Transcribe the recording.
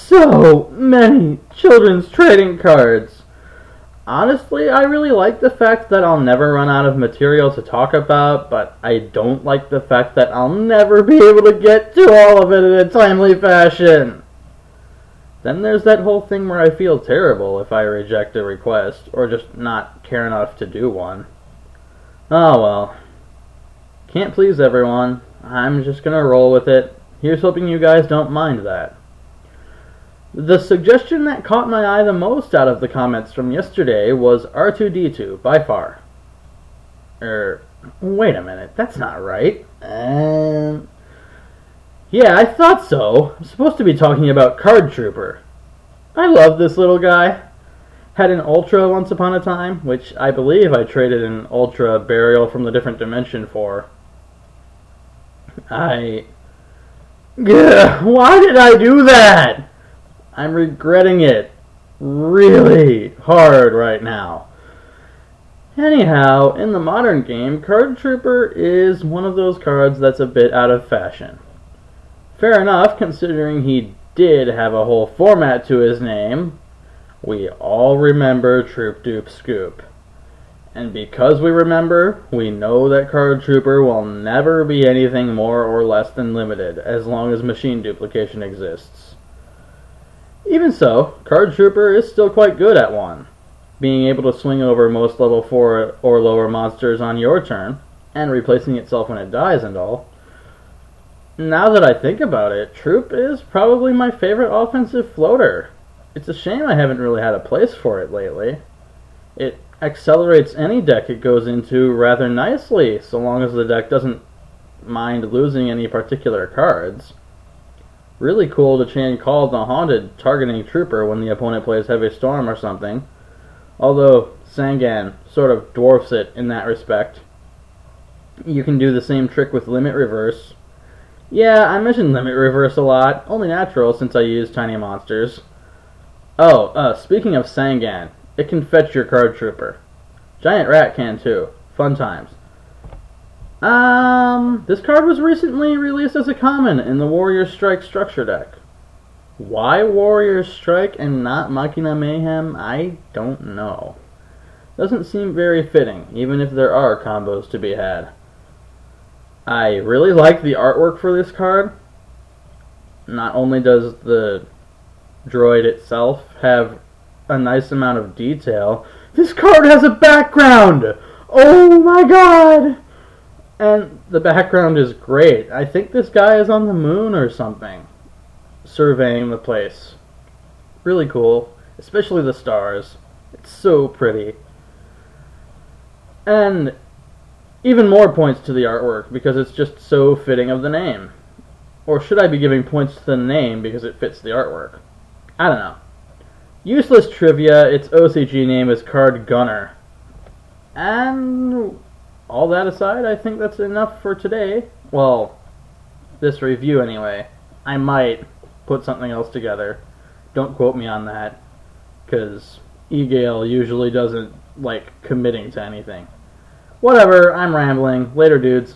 so many children's trading cards. Honestly, I really like the fact that I'll never run out of material to talk about, but I don't like the fact that I'll never be able to get to all of it in a timely fashion. Then there's that whole thing where I feel terrible if I reject a request, or just not care enough to do one. Oh well. Can't please everyone. I'm just gonna roll with it. Here's hoping you guys don't mind that. The suggestion that caught my eye the most out of the comments from yesterday was R2-D2, by far. Wait a minute, that's not right. Yeah, I thought so. I'm supposed to be talking about Card Trooper. I love this little guy. Had an Ultra once upon a time, which I believe I traded an Ultra Burial from the Different Dimension for. Why did I do that? I'm regretting it really hard right now. Anyhow, in the modern game, Card Trooper is one of those cards that's a bit out of fashion. Fair enough, considering he did have a whole format to his name. We all remember Troop Dupe Scoop. And because we remember, we know that Card Trooper will never be anything more or less than limited, as long as machine duplication exists. Even so, Card Trooper is still quite good at one, being able to swing over most level 4 or lower monsters on your turn, and replacing itself when it dies and all. Now that I think about it, Troop is probably my favorite offensive floater. It's a shame I haven't really had a place for it lately. It accelerates any deck it goes into rather nicely, so long as the deck doesn't mind losing any particular cards. Really cool to chain call the Haunted targeting Trooper when the opponent plays Heavy Storm or something, although Sangan sort of dwarfs it in that respect. You can do the same trick with Limit Reverse. Yeah, I mentioned Limit Reverse a lot, only natural since I use tiny monsters. Speaking of Sangan, it can fetch your Card Trooper. Giant Rat can too. Fun times. This card was recently released as a common in the Warrior Strike structure deck. Why Warrior Strike and not Machina Mayhem, I don't know. Doesn't seem very fitting, even if there are combos to be had. I really like the artwork for this card. Not only does the droid itself have a nice amount of detail, this card has a background! Oh my god! And the background is great. I think this guy is on the moon or something, surveying the place. Really cool, especially the stars. It's so pretty. And even more points to the artwork because it's just so fitting of the name. Or should I be giving points to the name because it fits the artwork? I don't know. Useless trivia, its OCG name is Card Gunner. And all that aside, I think that's enough for today. Well, this review anyway. I might put something else together. Don't quote me on that, because eGale usually doesn't like committing to anything. Whatever, I'm rambling. Later, dudes.